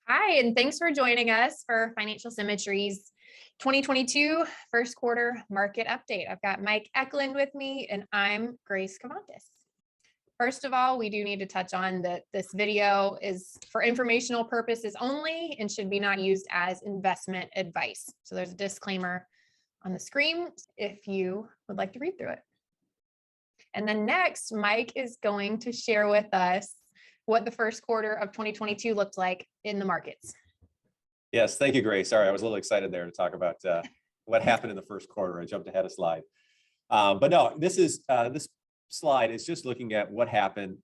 Hi, and thanks for joining us for Financial Symmetry's 2022 first quarter market update. I've got Mike Eklund with me, and I'm Grace Cavantis. First of all, we do need to touch on that this video is for informational purposes only and should be not used as investment advice. So there's a disclaimer on the screen if you would like to read through it. And then next, Mike is going to share with us what the first quarter of 2022 looked like in the markets. Yes, thank you, Grace. Sorry, I was a little excited there to talk about what happened in the first quarter. I jumped ahead a slide. But no, this slide is just looking at what happened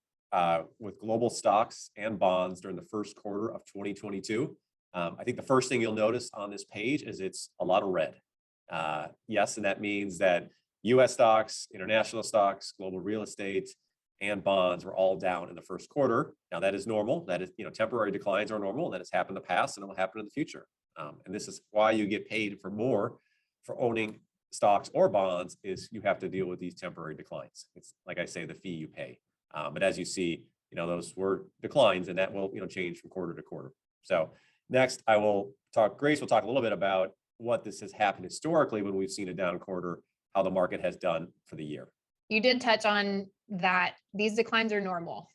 with global stocks and bonds during the first quarter of 2022. I think the first thing you'll notice on this page is it's a lot of red. Yes, and that means that US stocks, international stocks, global real estate, and bonds were all down in the first quarter. Now that is normal. That is, temporary declines are normal. That has happened in the past and it will happen in the future. And this is why you get paid for more for owning stocks or bonds is you have to deal with these temporary declines. It's like I say, the fee you pay. But as you see, those were declines and that will, change from quarter to quarter. So next Grace will talk a little bit about what this has happened historically when we've seen a down quarter, how the market has done for the year. You did touch on that these declines are normal.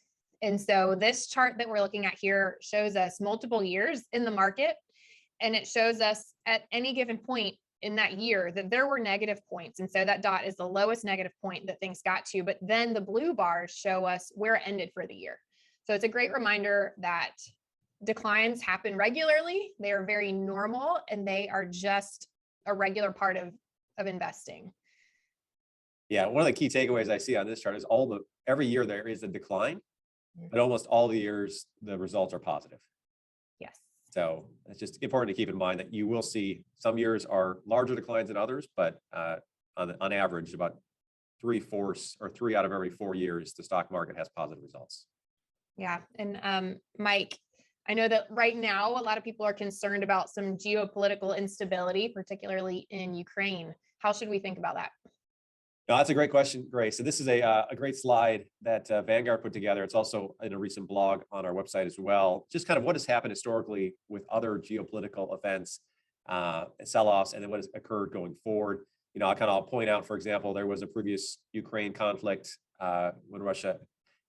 And so this chart that we're looking at here shows us multiple years in the market. And it shows us at any given point in that year that there were negative points. And so that dot is the lowest negative point that things got to. But then the blue bars show us where it ended for the year. So it's a great reminder that declines happen regularly. They are very normal and they are just a regular part of investing. Yeah, one of the key takeaways I see on this chart is every year there is a decline, but almost all the years the results are positive. Yes. So it's just important to keep in mind that you will see some years are larger declines than others, but on average, about 3 out of every 4 years, the stock market has positive results. Yeah, and Mike, I know that right now a lot of people are concerned about some geopolitical instability, particularly in Ukraine. How should we think about that? No, that's a great question, Grace. So this is a great slide that Vanguard put together. It's also in a recent blog on our website as well. Just kind of what has happened historically with other geopolitical events, sell-offs, and then what has occurred going forward. I'll point out, for example, there was a previous Ukraine conflict when Russia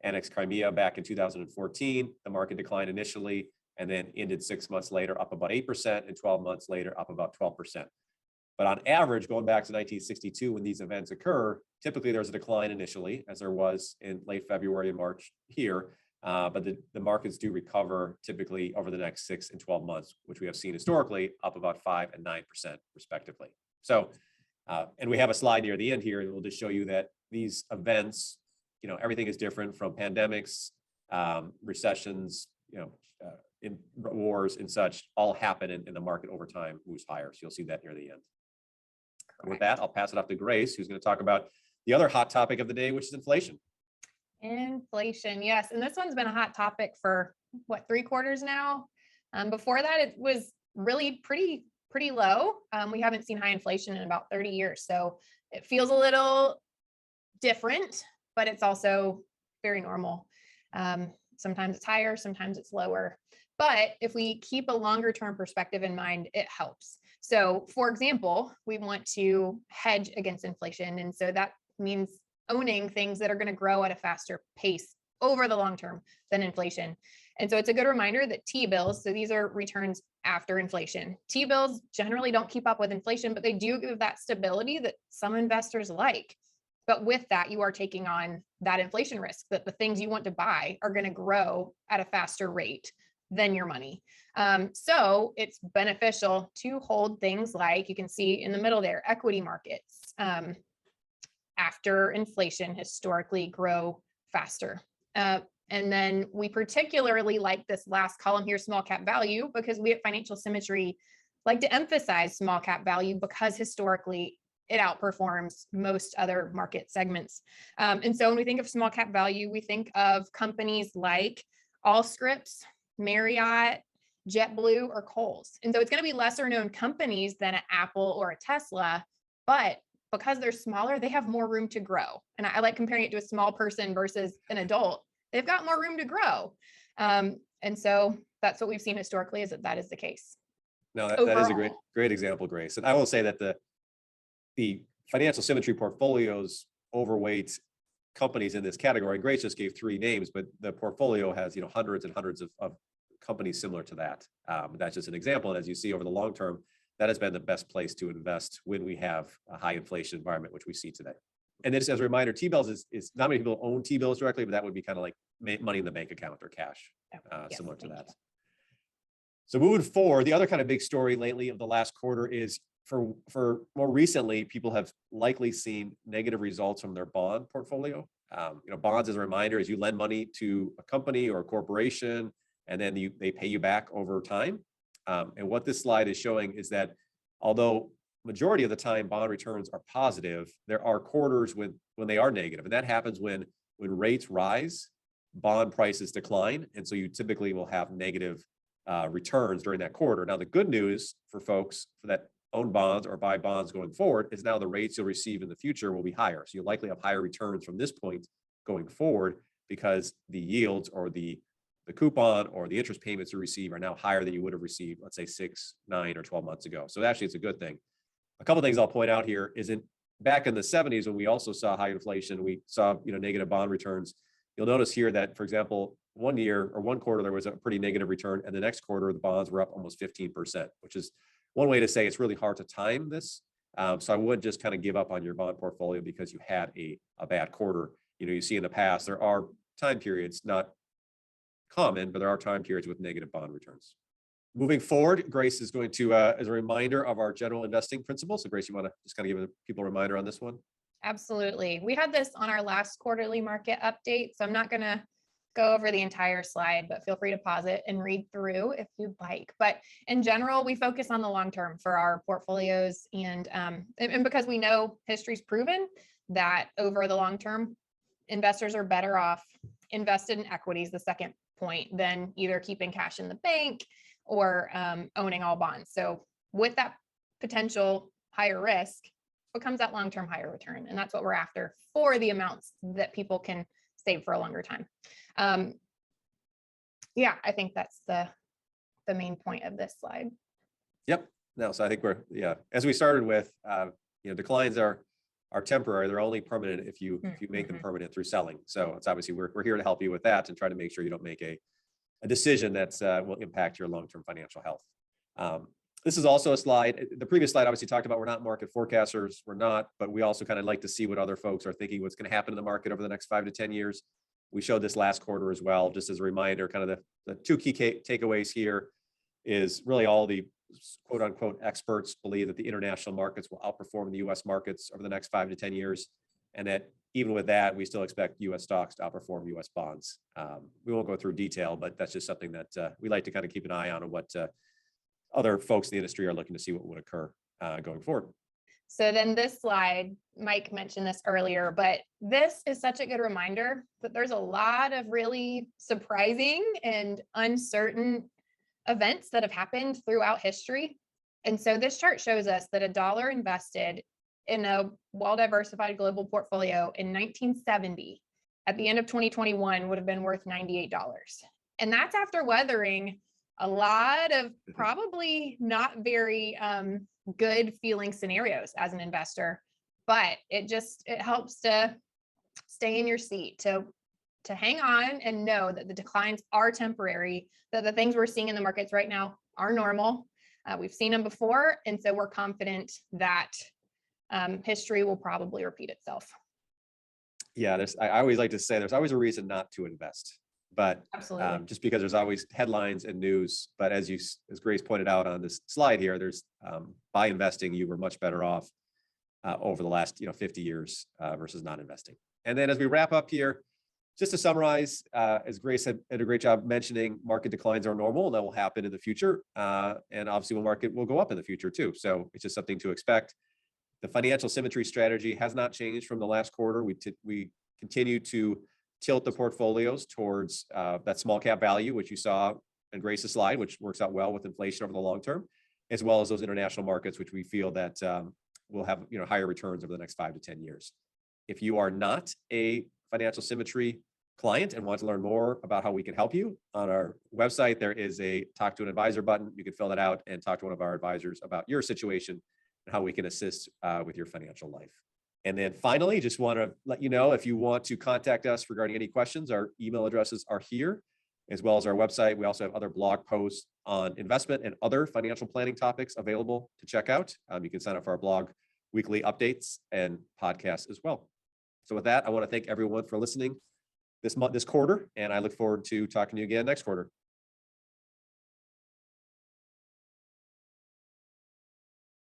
annexed Crimea back in 2014. The market declined initially and then ended 6 months later up about 8% and 12 months later up about 12%. But on average, going back to 1962, when these events occur, typically there's a decline initially, as there was in late February and March here. But the markets do recover typically over the next 6 and 12 months, which we have seen historically up about 5 and 9% respectively. So, and we have a slide near the end here, and we'll just show you that these events, everything is different from pandemics, recessions, in wars and such, all happen in the market over time moves higher. So you'll see that near the end. With that, I'll pass it off to Grace, who's going to talk about the other hot topic of the day, which is inflation. Inflation, yes. And this one's been a hot topic for 3 quarters now. Before that, it was really pretty low. We haven't seen high inflation in about 30 years. So it feels a little different, but it's also very normal. Sometimes it's higher, sometimes it's lower. But if we keep a longer term perspective in mind, it helps. So for example, we want to hedge against inflation. And so that means owning things that are going to grow at a faster pace over the long term than inflation. And so it's a good reminder that T-bills, so these are returns after inflation. T-bills generally don't keep up with inflation, but they do give that stability that some investors like. But with that, you are taking on that inflation risk that the things you want to buy are going to grow at a faster rate than your money. So it's beneficial to hold things like, you can see in the middle there, equity markets after inflation historically grow faster. And then we particularly like this last column here, small cap value, because we at Financial Symmetry like to emphasize small cap value because historically it outperforms most other market segments. And so when we think of small cap value, we think of companies like Allscripts, Marriott, JetBlue, or Kohl's. And so it's going to be lesser known companies than an Apple or a Tesla, but because they're smaller, they have more room to grow. And I like comparing it to a small person versus an adult. They've got more room to grow. And so that's what we've seen historically, is that that is the case. No, that is a Overall. great example, Grace. And I will say that the financial symmetry portfolios overweight companies in this category. Grace just gave 3 names, but the portfolio has, hundreds and hundreds of companies similar to that. That's just an example. And as you see over the long term, that has been the best place to invest when we have a high inflation environment, which we see today. And then just as a reminder, T-bills is not many people own T-bills directly, but that would be kind of like money in the bank account or cash, Yes, similar to that. you. So moving forward, the other kind of big story lately of the last quarter is for more recently, people have likely seen negative results from their bond portfolio. Bonds, as a reminder, is you lend money to a company or a corporation, and then they pay you back over time. And what this slide is showing is that although majority of the time bond returns are positive, there are quarters when they are negative, and that happens when rates rise, bond prices decline, and so you typically will have negative returns during that quarter. Now, the good news for folks that own bonds or buy bonds going forward is now the rates you'll receive in the future will be higher. So you'll likely have higher returns from this point going forward, because the yields or the coupon or the interest payments you receive are now higher than you would have received, let's say 6, 9, or 12 months ago. So actually, it's a good thing. A couple of things I'll point out here is back in the 70s, when we also saw high inflation, we saw negative bond returns. You'll notice here that, for example, one year or one quarter, there was a pretty negative return, and the next quarter, the bonds were up almost 15%, which is one way to say it's really hard to time this. So I would just kind of give up on your bond portfolio because you had a bad quarter. You see in the past, there are time periods, not common, but there are time periods with negative bond returns. Moving forward, Grace is going to, as a reminder of our general investing principles. So Grace, you want to just kind of give people a reminder on this one? Absolutely. We had this on our last quarterly market update, so I'm not going to go over the entire slide, but feel free to pause it and read through if you'd like. But in general, we focus on the long term for our portfolios, and because we know history's proven that over the long term, investors are better off invested in equities, the second point, than either keeping cash in the bank or owning all bonds. So with that potential higher risk becomes that long-term higher return. And that's what we're after for the amounts that people can save for a longer time. Yeah, I think that's the main point of this slide. Yep. No, so I think as we started with, declines are temporary. They're only permanent if you make them permanent through selling. So it's obviously we're here to help you with that and try to make sure you don't make a decision that's will impact your long-term financial health. This is also a slide. The previous slide obviously talked about we're not market forecasters. We're not, but we also kind of like to see what other folks are thinking, what's going to happen in the market over the next 5 to 10 years. We showed this last quarter as well, just as a reminder. Kind of the 2 key takeaways here is really all the quote unquote experts believe that the international markets will outperform the U.S. markets over the next 5 to 10 years, and that even with that, we still expect U.S. stocks to outperform U.S. bonds. We won't go through detail, but that's just something that we like to kind of keep an eye on what other folks in the industry are looking to see what would occur going forward. So then this slide, Mike mentioned this earlier, but this is such a good reminder that there's a lot of really surprising and uncertain events that have happened throughout history. And so this chart shows us that $1 invested in a well-diversified global portfolio in 1970 at the end of 2021 would have been worth $98. And that's after weathering a lot of probably not very good feeling scenarios as an investor, but it helps to stay in your seat, to hang on and know that the declines are temporary, that the things we're seeing in the markets right now are normal. We've seen them before, and so we're confident that history will probably repeat itself. Yeah, I always like to say there's always a reason not to invest, but absolutely, just because there's always headlines and news. But as Grace pointed out on this slide here, there's by investing, you were much better off over the last 50 years versus not investing. And then as we wrap up here, just to summarize, as Grace had a great job mentioning, market declines are normal and that will happen in the future. And obviously, the market will go up in the future too. So it's just something to expect. The financial symmetry strategy has not changed from the last quarter. We continue to tilt the portfolios towards that small cap value, which you saw in Grace's slide, which works out well with inflation over the long term, as well as those international markets, which we feel that will have higher returns over the next 5 to 10 years. If you are not a financial symmetry client and want to learn more about how we can help you, on our website, there is a talk to an advisor button. You can fill that out and talk to one of our advisors about your situation and how we can assist with your financial life. And then finally, just want to let you know, if you want to contact us regarding any questions, our email addresses are here, as well as our website. We also have other blog posts on investment and other financial planning topics available to check out. You can sign up for our blog, weekly updates, and podcasts as well. So with that, I want to thank everyone for listening this quarter, and I look forward to talking to you again next quarter.